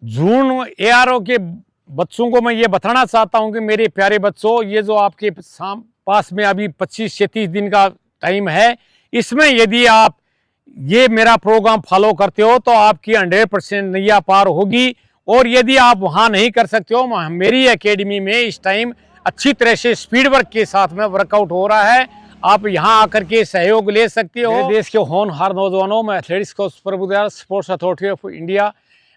जून ARO के बच्चों को मैं ये बताना चाहता हूं कि मेरे प्यारे बच्चों, ये जो आपके पास में अभी 25 से 30 दिन का टाइम है, इसमें यदि आप ये मेरा प्रोग्राम फॉलो करते हो तो आपकी 100% नैया पार होगी। और यदि आप वहां नहीं कर सकते हो, मेरी एकेडमी में इस टाइम अच्छी तरह से स्पीड वर्क के साथ में वर्कआउट हो रहा है। आप यहां आकर के सहयोग ले सकते हो। मेरे देश के होनहार नौजवानों, मैं athletics coach Prabhudayal, sports authority of India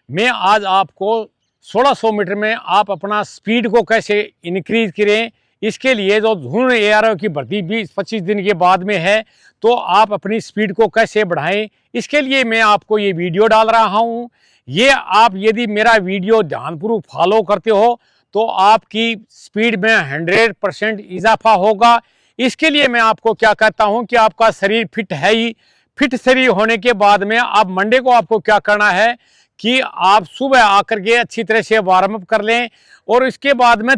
में आज आपको 1600 मीटर में आप अपना स्पीड को कैसे इंक्रीज करें, इसके लिए जो जून एआरओ की भर्ती 20-25 दिन के बाद में है, तो आप अपनी स्पीड को कैसे बढ़ाएं, इसके लिए मैं आपको ये वीडियो डाल रहा हूं। ये आप यदि मेरा वीडियो ध्यानपूर्वक फॉलो करते हो तो आपकी स्पीड में 100% इजाफा होगा। इसके लिए मैं आपको क्या कहता हूं कि आपका शरीर फिट है ही, फिट शरीर होने के बाद में आप मंडे को आपको क्या करना है कि आप सुबह आकर के अच्छी तरह से वार्म अप कर लें और इसके बाद में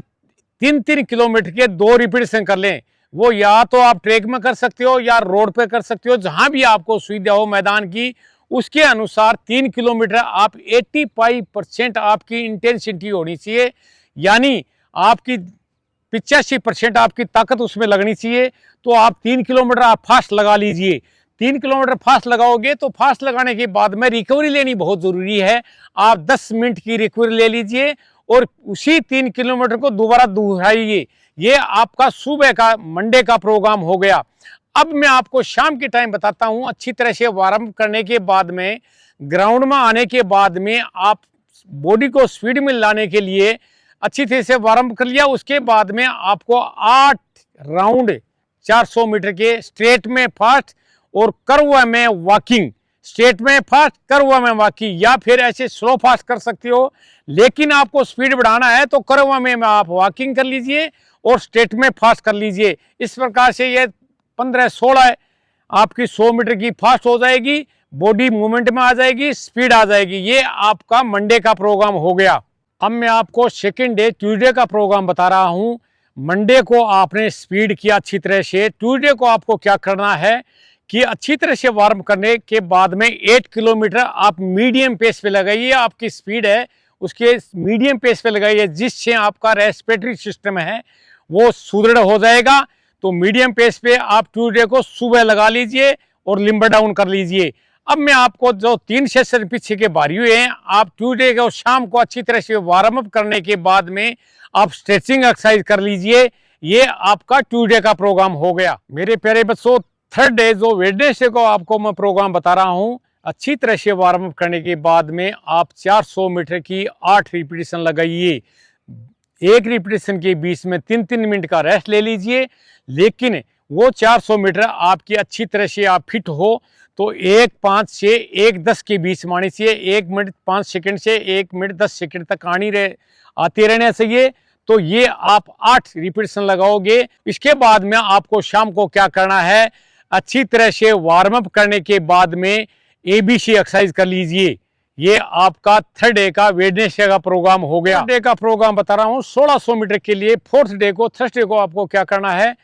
3-3 किलोमीटर के 2 रिपीटेशन कर लें। वो या तो आप ट्रैक में कर सकते हो या रोड पे कर सकते हो, जहां भी आपको सुविधा हो मैदान की, उसके अनुसार 3 किलोमीटर आप 85% आपकी इंटेंसिटी होनी चाहिए, यानी आपकी 85% आपकी ताकत उसमें लगनी चाहिए। तो आप 3 किलोमीटर आप फास्ट लगा लीजिए। 3 किलोमीटर फास्ट लगाओगे तो फास्ट लगाने के बाद में रिकवरी लेनी बहुत जरूरी है। आप 10 मिनट की रिकवरी ले लीजिए और उसी 3 किलोमीटर को दोबारा दोहराइए। ये आपका सुबह का मंडे का प्रोग्राम हो गया। अब मैं आपको शाम के टाइम बताता हूं। अच्छी तरह से वार्म अप करने के बाद में, ग्राउंड में आने के बाद में, आप बॉडी को स्पीड में लाने के लिए अच्छी तरह से वार्म अप कर लिया। उसके बाद में आपको 8 राउंड 400 मीटर के स्ट्रेट में फास्ट और कर्व में वॉकिंग, स्ट्रेट में फास्ट, कर्व में वॉकिंग, या फिर ऐसे स्लो फास्ट कर सकते हो। लेकिन आपको स्पीड बढ़ाना है तो कर्व में आप वॉकिंग कर लीजिए और स्ट्रेट में फास्ट कर लीजिए। इस प्रकार से ये 15-16 आपकी 100 मीटर की फास्ट हो जाएगी, बॉडी मूवमेंट में आ जाएगी, स्पीड आ जाएगी। ये आपका मंडे का प्रोग्राम हो गया। अब मैं आपको सेकेंड डे ट्यूसडे का प्रोग्राम बता रहा हूं। मंडे को आपने स्पीड किया अच्छी तरह से। ट्यूसडे को आपको क्या करना है कि अच्छी तरह से वार्म करने के बाद में 8 किलोमीटर आप मीडियम पेस पे लगाइए। आपकी स्पीड है उसके मीडियम पेस पे लगाइए, जिससे आपका रेस्पिरेटरी सिस्टम है वो सुदृढ़ हो जाएगा। तो मीडियम पेस पे आप ट्यूसडे को सुबह लगा लीजिए और लिम्बर डाउन कर लीजिए। अब मैं आपको जो 3 सेशन पीछे के बारी हुए हैं, आप ट्यूसडे को शाम को अच्छी तरह से वार्म अप करने के बाद में आप स्ट्रेचिंग एक्सरसाइज कर लीजिए। ये आपका ट्यूसडे का प्रोग्राम हो गया। मेरे प्यारे बच्चों, थर्ड डे जो वेडनेसडे को आपको मैं प्रोग्राम बता रहा हूं, अच्छी तरह से वार्म अप करने के बाद में आप 400 मीटर की 8 रिपीटेशन लगाइए। एक रिपीटेशन के बीच में 3-3 मिनट का रेस्ट ले लीजिए। लेकिन वो 400 मीटर आपकी अच्छी तरह से आप फिट हो तो 1:05 से 1:10 के बीच में आनी चाहिए। 1 मिनट 5 सेकंड से 1 मिनट 10 सेकंड तक आते रहना चाहिए। तो ये आप 8 रिपीटेशन लगाओगे। इसके बाद में आपको शाम को क्या करना है, अच्छी तरह से वार्म अप करने के बाद में ABC एक्सरसाइज कर लीजिए। ये आपका थर्ड डे का वेडनेसडे का प्रोग्राम हो गया। डे का प्रोग्राम बता रहा हूँ 1600 मीटर के लिए। फोर्थ डे को, थर्सडे को आपको क्या करना है,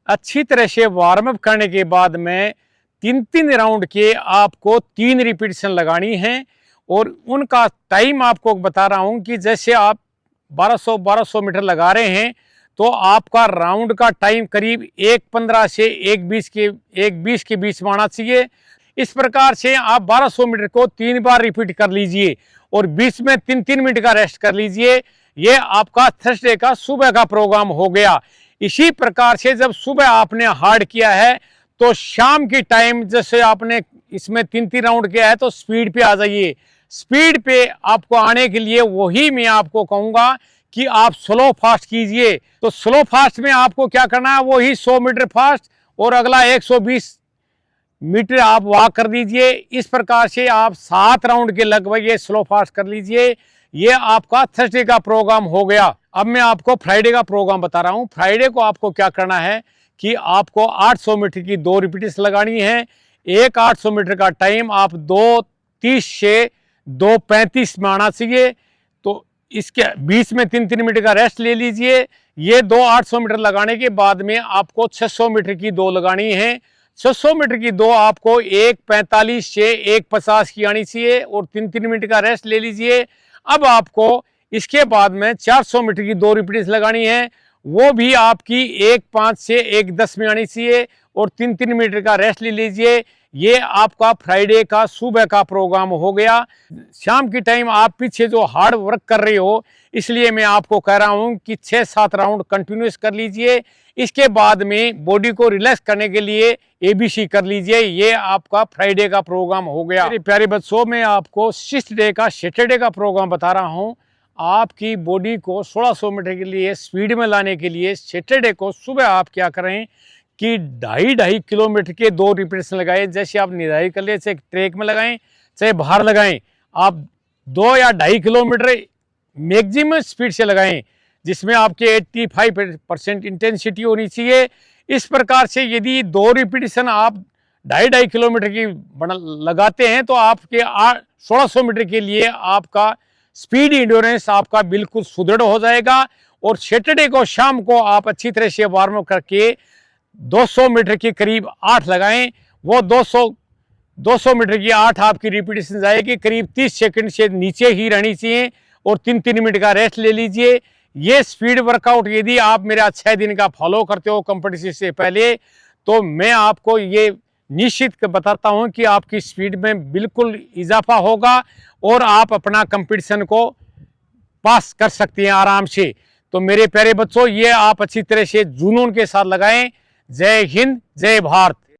अच्छी तरह से वार्म अप करने के बाद में 3-3 राउंड के आपको 3 रिपीटेशन लगानी है। और उनका टाइम आपको बता रहा हूं कि जैसे आप 1200 मीटर लगा रहे हैं तो आपका राउंड का टाइम करीब 1:15 से 1:20 के बीच में आना चाहिए। इस प्रकार से आप 1200 मीटर को 3 बार रिपीट कर लीजिए और बीच में 3-3 मिनट का रेस्ट कर लीजिए। ये आपका थर्सडे का सुबह का प्रोग्राम हो गया। इसी प्रकार से जब सुबह आपने हार्ड किया है तो शाम की टाइम जैसे आपने इसमें 3-3 राउंड किया है तो स्पीड पे आ जाइए। स्पीड पे आपको आने के लिए वही मैं आपको कहूंगा कि आप स्लो फास्ट कीजिए। तो स्लो फास्ट में आपको क्या करना है, वही 100 मीटर फास्ट और अगला 120 मीटर आप वॉक कर दीजिए। इस प्रकार से आप 7 राउंड के लगभग ये स्लो फास्ट कर लीजिए। ये आपका थर्सडे का प्रोग्राम हो गया। अब मैं आपको फ्राइडे का प्रोग्राम बता रहा हूं। फ्राइडे को आपको क्या करना है कि आपको 800 मीटर की 2 रिपीटेशन लगानी है। एक 800 मीटर का टाइम आप 2:30 से 2:35 में आना चाहिए। तो इसके बीच में 3-3 मिनट का रेस्ट ले लीजिए। ये 2 800 मीटर लगाने के बाद में आपको 600 मीटर की 2 लगानी है। 600 मीटर की 2 आपको 1:45 से 1:50 की आनी चाहिए और 3-3 मिनट का रेस्ट ले लीजिए। अब आपको इसके बाद में 400 मीटर की 2 रिपीटेशन लगानी है, वो भी आपकी 1:05 से 1:10 में आनी चाहिए और 3-3 मीटर का रेस्ट ले लीजिए। ये आपका फ्राइडे का सुबह का प्रोग्राम हो गया। शाम की टाइम आप पीछे जो हार्ड वर्क कर रहे हो, इसलिए मैं आपको कह रहा हूं कि 6-7 राउंड कंटिन्यूस कर लीजिए। इसके बाद में बॉडी को रिलैक्स करने के लिए एबीसी कर लीजिए। ये आपका फ्राइडे का प्रोग्राम हो गया। मेरे प्यारे बच्चों, मैं आपको 6th डे का सैटरडे का प्रोग्राम बता रहा हूं। आपकी बॉडी को 1600 मीटर के लिए स्पीड में लाने के लिए सैटरडे को सुबह आप क्या करें कि 2.5 किलोमीटर के 2 रिपीटेशन लगाएं। जैसे आप निर्धारित कर लिए, चाहे ट्रैक में लगाएं चाहे बाहर लगाएं, आप 2 या 2.5 किलोमीटर मैक्सिमम स्पीड से लगाएं, जिसमें आपके 85% इंटेंसिटी होनी चाहिए। इस प्रकार से यदि 2 रिपीटेशन आप 2.5 किलोमीटर की लगाते हैं तो आपके 1600 मीटर के लिए आपका स्पीड इंड्योरेंस आपका बिल्कुल सुदृढ़ हो जाएगा। और सैटरडे को शाम को आप अच्छी तरह से वार्म अप करके 200 मीटर के करीब 8 लगाएं। वो 200 मीटर की 8 आपकी रिपीटेशन जाएगी, करीब 30 सेकंड से नीचे ही रहनी चाहिए और 3-3 मिनट का रेस्ट ले लीजिए। ये स्पीड वर्कआउट यदि आप मेरा 6 दिन का फॉलो करते हो कंपटीशन से पहले, तो मैं आपको ये निश्चित बताता हूं कि आपकी स्पीड में बिल्कुल इजाफा होगा और आप अपना कंपटीशन को पास कर सकते हैं आराम से। तो मेरे प्यारे बच्चों, ये आप अच्छी तरह से जुनून के साथ लगाएं। जय हिंद, जय भारत।